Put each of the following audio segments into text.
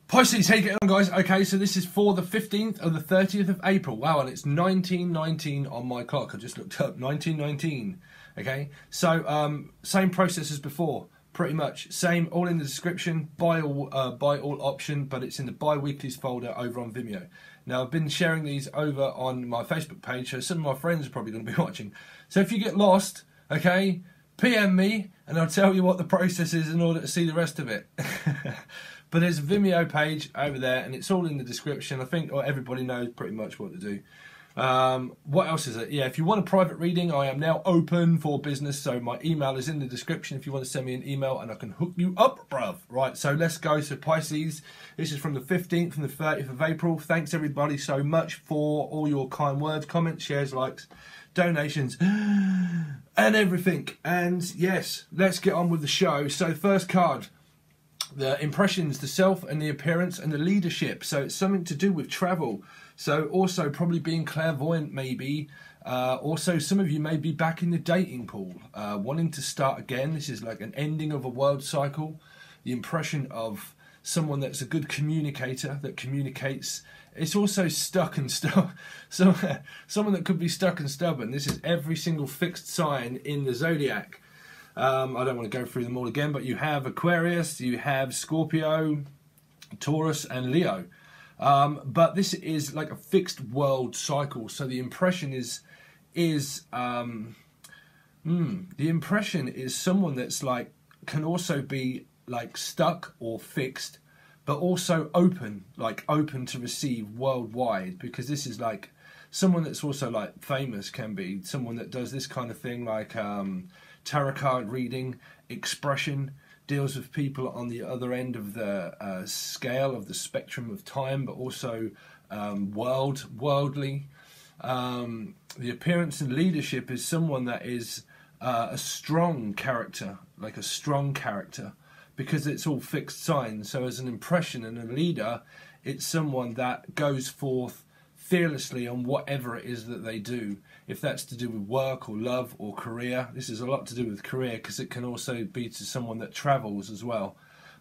Pisces, how you getting on, guys? Okay, so this is for the 15th or the 30th of April. Wow, and it's 1919 on my clock. I just looked up 1919. Okay, so same process as before, pretty much same. All in the description. Buy all option, but it's in the bi-weeklies folder over on Vimeo. Now I've been sharing these over on my Facebook page, so some of my friends are probably going to be watching. So if you get lost, okay, PM me and I'll tell you what the process is in order to see the rest of it. But there's a Vimeo page over there, and it's all in the description. I think everybody knows pretty much what to do. What else is it? Yeah, if you want a private reading, I am now open for business, so my email is in the description if you want to send me an email, and I can hook you up, bruv. Right, so let's go. So Pisces, this is from the 15th and the 30th of April. Thanks, everybody, so much for all your kind words, comments, shares, likes, donations, and everything. And yes, let's get on with the show. So first card. The impressions, the self and the appearance and the leadership. So it's something to do with travel. So also probably being clairvoyant maybe. Also some of you may be back in the dating pool, wanting to start again. This is like an ending of a world cycle. The impression of someone that's a good communicator, that communicates. It's also stuck and stuff. So someone that could be stuck and stubborn. This is every single fixed sign in the zodiac. I don't want to go through them all again, but you have Aquarius, you have Scorpio, Taurus, and Leo. But this is like a fixed world cycle. So the impression is someone that's like can also be like stuck or fixed, but also open, like open to receive worldwide. Because this is like someone that's also like famous, can be someone that does this kind of thing, like tarot card reading, expression, deals with people on the other end of the scale of the spectrum of time, but also worldly. The appearance and leadership is someone that is a strong character, like a strong character, because it's all fixed signs. So as an impression and a leader, it's someone that goes forth fearlessly on whatever it is that they do. If that's to do with work or love or career, this is a lot to do with career, because it can also be to someone that travels as well,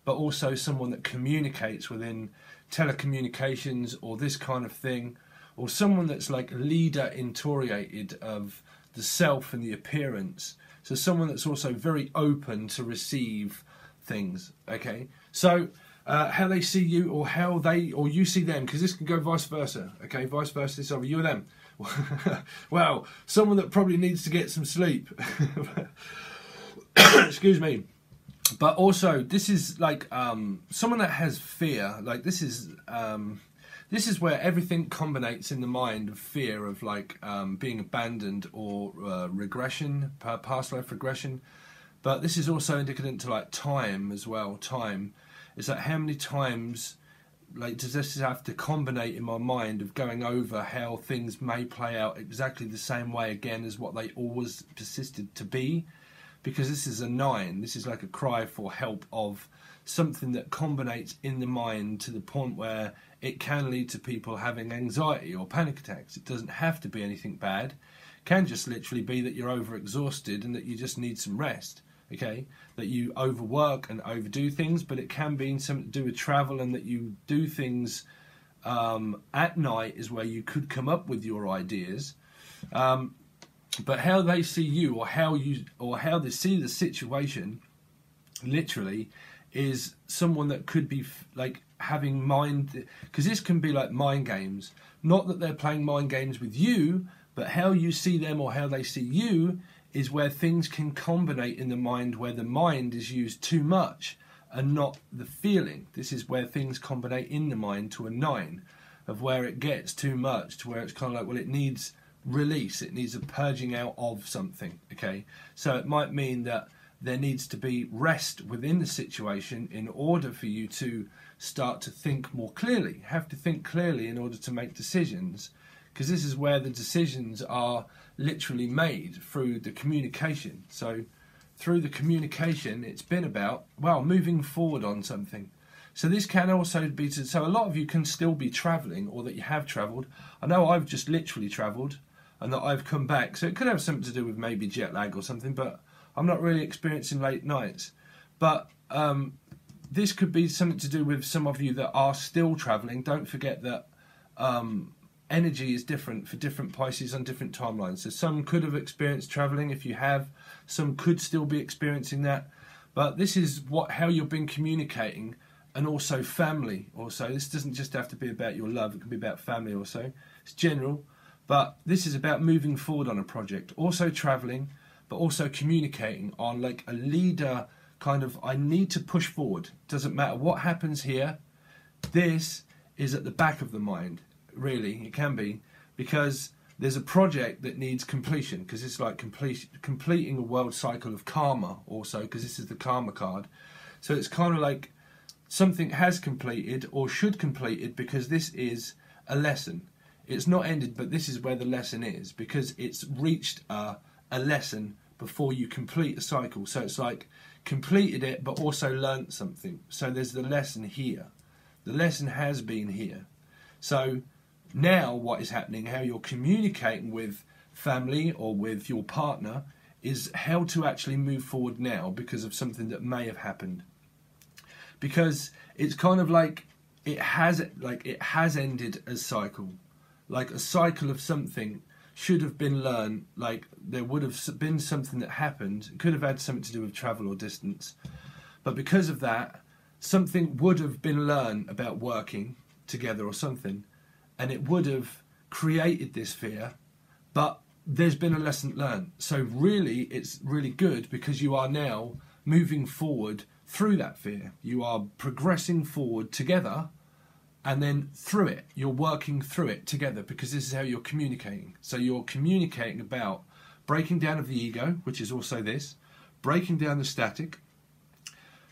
but also someone that communicates within telecommunications or this kind of thing, or someone that's like leader intoriated of the self and the appearance. So someone that's also very open to receive things. Okay, so how they see you, or how they or you see them, because this can go vice versa. Okay, vice versa, this over you or them. Well, someone that probably needs to get some sleep. Excuse me. But also this is like someone that has fear. Like this is where everything combinates in the mind of fear of like being abandoned or regression, past life regression. But this is also indicative to like time as well. Time is like how many times like does this have to combinate in my mind of going over how things may play out exactly the same way again as what they always persisted to be. Because this is a 9, this is like a cry for help of something that combinates in the mind to the point where it can lead to people having anxiety or panic attacks. It doesn't have to be anything bad. It can just literally be that you're overexhausted and that you just need some rest. Okay, that you overwork and overdo things, but it can be something to do with travel, and that you do things at night is where you could come up with your ideas. But how they see you, or how they see the situation, literally, is someone that could be like having mind, because this can be like mind games. Not that they're playing mind games with you, but how you see them or how they see you is where things can combinate in the mind, where the mind is used too much and not the feeling. This is where things combinate in the mind to a 9, of where it gets too much, to where it's kind of like, well, it needs release, it needs a purging out of something. Okay, so it might mean that there needs to be rest within the situation in order for you to start to think more clearly. Have to think clearly in order to make decisions, because this is where the decisions are literally made through the communication. So through the communication, it's been about, well, moving forward on something. So this can also be so a lot of you can still be travelling, or that you have travelled. I know I've just literally travelled and that I've come back, so it could have something to do with maybe jet lag or something, but I'm not really experiencing late nights. But this could be something to do with some of you that are still traveling. Don't forget that energy is different for different Pisces on different timelines. So some could have experienced traveling. If you have, some could still be experiencing that. But this is how you've been communicating, and also family. Also, this doesn't just have to be about your love. It can be about family also. It's general, but this is about moving forward on a project. Also traveling, but also communicating on like a leader kind of. I need to push forward. Doesn't matter what happens here. This is at the back of the mind. Really, it can be, because there's a project that needs completion, because it's like completing a world cycle of karma also, because this is the karma card. So it's kind of like something has completed or should complete it, because this is a lesson. It's not ended, but this is where the lesson is, because it's reached a lesson before you complete a cycle. So it's like completed it but also learnt something. So there's the lesson here. The lesson has been here. So now what is happening, how you're communicating with family or with your partner, is how to actually move forward now because of something that may have happened. Because it's kind of like it has ended a cycle. Like a cycle of something should have been learned. Like there would have been something that happened. It could have had something to do with travel or distance. But because of that, something would have been learned about working together or something. And it would have created this fear, but there's been a lesson learned. So really, it's really good, because you are now moving forward through that fear. You are progressing forward together, and then through it, you're working through it together, because this is how you're communicating. So you're communicating about breaking down of the ego, which is also this, breaking down the static,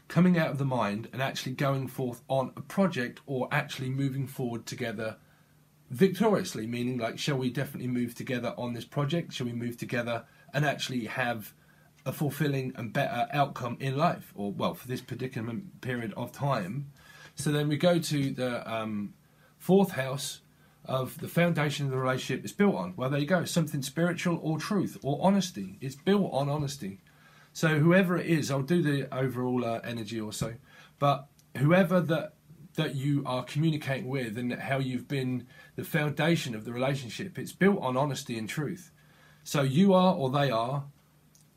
coming out of the mind, and actually going forth on a project, or actually moving forward together victoriously, meaning like, shall we definitely move together on this project? Shall we move together and actually have a fulfilling and better outcome in life, or well, for this particular period of time? So then we go to the fourth house of the foundation of the relationship is built on. Well, there you go, something spiritual or truth or honesty. It's built on honesty. So whoever it is, I'll do the overall energy also, but whoever that you are communicating with, and how you've been the foundation of the relationship, it's built on honesty and truth. So you are, or they are,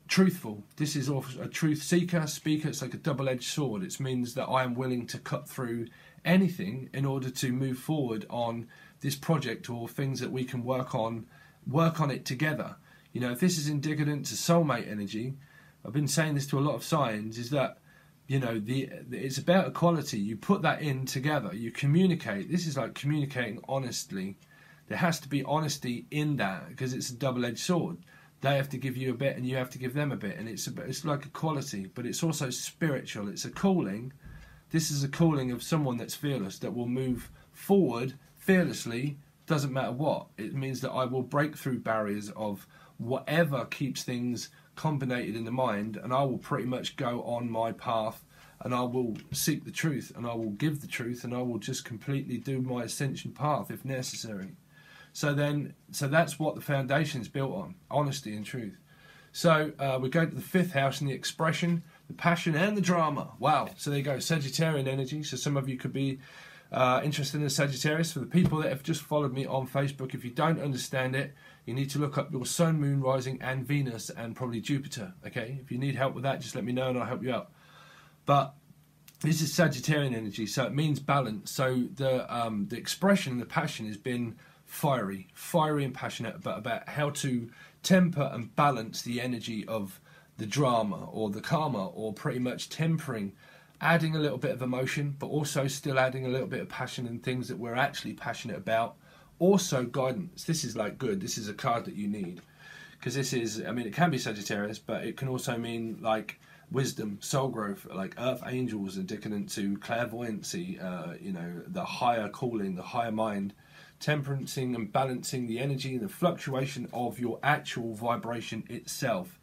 truthful. This is also a truth seeker, speaker. It's like a double-edged sword. It means that I am willing to cut through anything in order to move forward on this project, or things that we can work on it together. You know, if this is indicative to soulmate energy, I've been saying this to a lot of signs, is that, you know, it's about equality. You put that in together. You communicate. This is like communicating honestly. There has to be honesty in that, because it's a double-edged sword. They have to give you a bit, and you have to give them a bit, and it's like equality. But it's also spiritual. It's a calling. This is a calling of someone that's fearless, that will move forward fearlessly. Doesn't matter what. It means that I will break through barriers of whatever keeps things combinated in the mind, and I will pretty much go on my path, and I will seek the truth, and I will give the truth, and I will just completely do my ascension path if necessary. So that's what the foundation is built on, honesty and truth. So we go to the fifth house, and the expression, the passion, and the drama. Wow. So there you go, Sagittarian energy. So some of you could be interested in Sagittarius. For the people that have just followed me on Facebook, if you don't understand it, you need to look up your Sun, Moon, Rising, and Venus, and probably Jupiter. Okay, if you need help with that, just let me know and I'll help you out. But this is Sagittarian energy, so it means balance. So the expression and the passion has been fiery and passionate, but about how to temper and balance the energy of the drama or the karma, or pretty much tempering, adding a little bit of emotion, but also still adding a little bit of passion and things that we're actually passionate about. Also guidance. This is like good. This is a card that you need, because this is, I mean, it can be Sagittarius, but it can also mean like wisdom, soul growth, like earth angels, indicative to clairvoyancy, you know, the higher calling, the higher mind, temperancing and balancing the energy and the fluctuation of your actual vibration itself.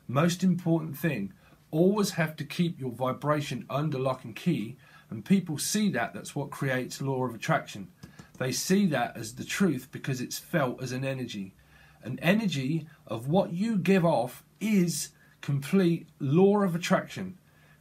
Most important thing, always have to keep your vibration under lock and key, and people see that. That's what creates law of attraction. They see that as the truth because it's felt as an energy. An energy of what you give off is complete law of attraction.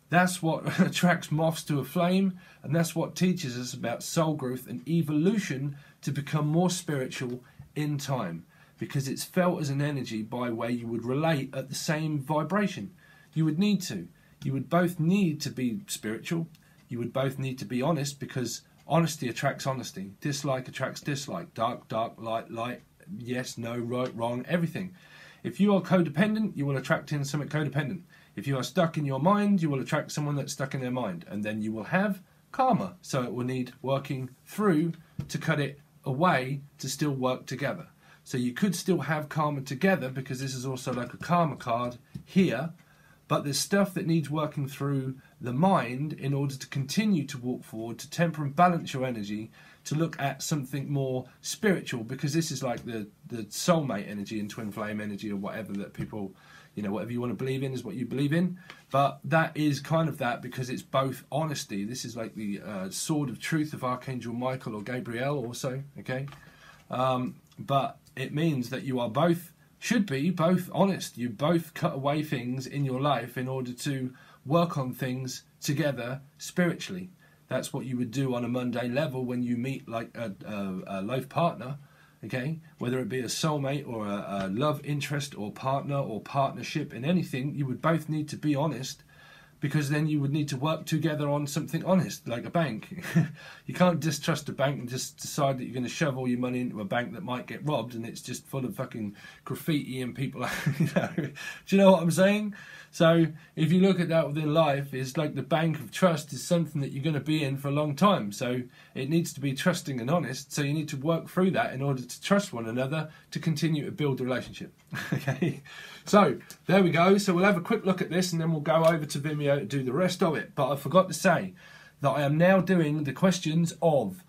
That's what attracts moths to a flame, and that's what teaches us about soul growth and evolution to become more spiritual in time, because it's felt as an energy by where you would relate at the same vibration. You would need to. You would both need to be spiritual. You would both need to be honest, because honesty attracts honesty. Dislike attracts dislike. Dark, dark, light, light. Yes, no, right, wrong, everything. If you are codependent, you will attract in something codependent. If you are stuck in your mind, you will attract someone that's stuck in their mind. And then you will have karma. So it will need working through to cut it away to still work together. So you could still have karma together, because this is also like a karma card here. But there's stuff that needs working through the mind in order to continue to walk forward, to temper and balance your energy, to look at something more spiritual, because this is like the soulmate energy and twin flame energy, or whatever that people, you know, whatever you want to believe in is what you believe in. But that is kind of that, because it's both honesty. This is like the sword of truth of Archangel Michael or Gabriel also, okay? But it means that you are both, should be both honest. You both cut away things in your life in order to work on things together spiritually. That's what you would do on a mundane level when you meet like a life partner, okay? Whether it be a soulmate or a love interest or partner or partnership in anything, you would both need to be honest, because then you would need to work together on something honest, like a bank. You can't distrust a bank and just decide that you're going to shove all your money into a bank that might get robbed and it's just full of fucking graffiti and people, you know. Do you know what I'm saying? So if you look at that within life, it's like the bank of trust is something that you're going to be in for a long time. So it needs to be trusting and honest. So you need to work through that in order to trust one another to continue to build the relationship. Okay, so there we go. So we'll have a quick look at this and then we'll go over to Vimeo to do the rest of it. But I forgot to say that I am now doing the questions of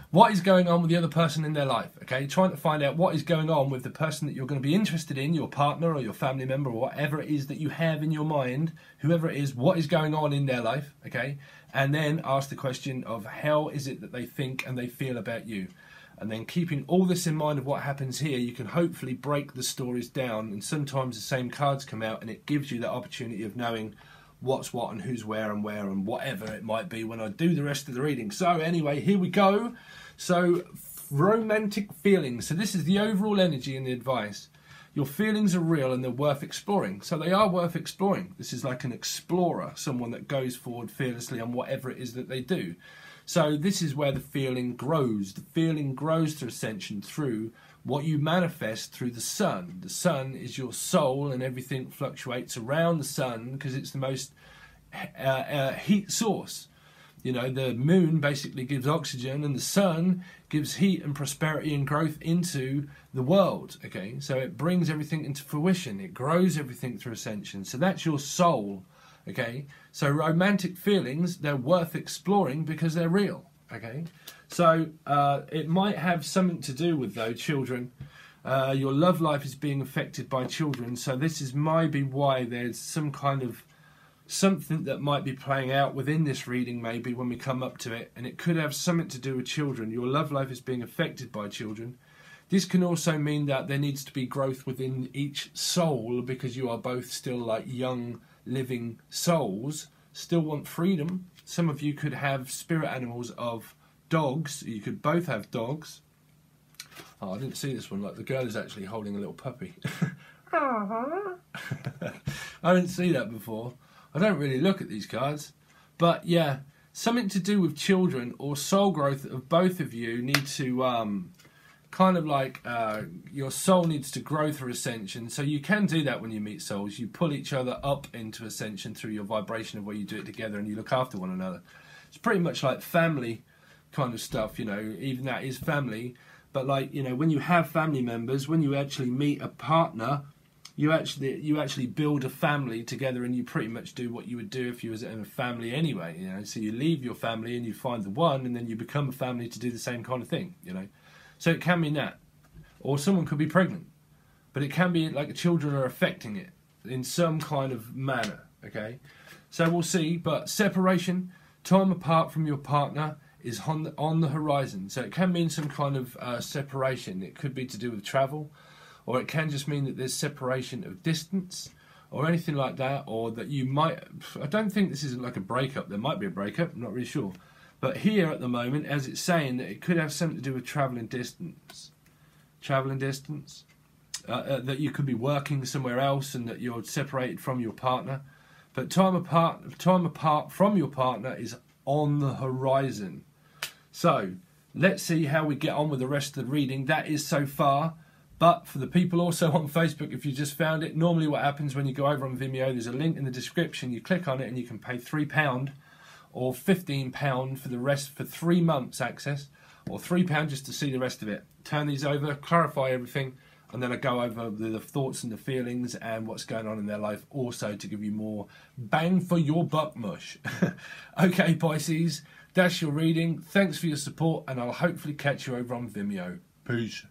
what is going on with the other person in their life, okay? Trying to find out what is going on with the person that you're going to be interested in, your partner or your family member or whatever it is that you have in your mind, whoever it is, what is going on in their life, okay? And then ask the question of how is it that they think and they feel about you. And then keeping all this in mind of what happens here, you can hopefully break the stories down, and sometimes the same cards come out and it gives you that opportunity of knowing what's what and who's where and whatever it might be when I do the rest of the reading. So anyway, here we go. So romantic feelings. So this is the overall energy and the advice. Your feelings are real and they're worth exploring. So they are worth exploring. This is like an explorer, someone that goes forward fearlessly on whatever it is that they do. So this is where the feeling grows. The feeling grows through ascension, through what you manifest through the sun. The sun is your soul, and everything fluctuates around the sun because it's the most heat source. You know, the moon basically gives oxygen and the sun gives heat and prosperity and growth into the world, okay? So it brings everything into fruition. It grows everything through ascension. So that's your soul, okay? So romantic feelings, they're worth exploring because they're real, okay? So it might have something to do with, though, children. Your love life is being affected by children. So this is maybe why there's some kind of something that might be playing out within this reading, maybe when we come up to it, and it could have something to do with children. Your love life is being affected by children. This can also mean that there needs to be growth within each soul, because you are both still like young living souls, still want freedom. Some of you could have spirit animals of dogs. You could both have dogs. Oh, I didn't see this one. Like, the girl is actually holding a little puppy. I didn't see that before. I don't really look at these cards, but yeah, something to do with children or soul growth of both of you need to kind of like your soul needs to grow through ascension. So you can do that when you meet souls. You pull each other up into ascension through your vibration of where you do it together and you look after one another. It's pretty much like family kind of stuff, you know, even that is family. But like, you know, when you have family members, when you actually meet a partner, you actually build a family together, and you pretty much do what you would do if you was in a family anyway, you know. So you leave your family and you find the one, and then you become a family to do the same kind of thing, you know. So it can mean that. Or someone could be pregnant, but it can be like children are affecting it in some kind of manner, okay. So we'll see, but separation, time apart from your partner, is on the horizon. So it can mean some kind of separation. It could be to do with travel, or it can just mean that there's separation of distance, or anything like that, or that you might, I don't think this is like a breakup. There might be a breakup, I'm not really sure. But here at the moment, as it's saying, that it could have something to do with travelling distance. Travelling distance. That you could be working somewhere else and that you're separated from your partner. But time apart from your partner is on the horizon. So, let's see how we get on with the rest of the reading. That is so far. But for the people also on Facebook, if you just found it, normally what happens when you go over on Vimeo, there's a link in the description. You click on it and you can pay £3 or £15 for the rest for 3 months access, or £3 just to see the rest of it. Turn these over, clarify everything, and then I go over the thoughts and the feelings and what's going on in their life also to give you more bang for your buck mush. Okay, Pisces, that's your reading. Thanks for your support, and I'll hopefully catch you over on Vimeo. Peace.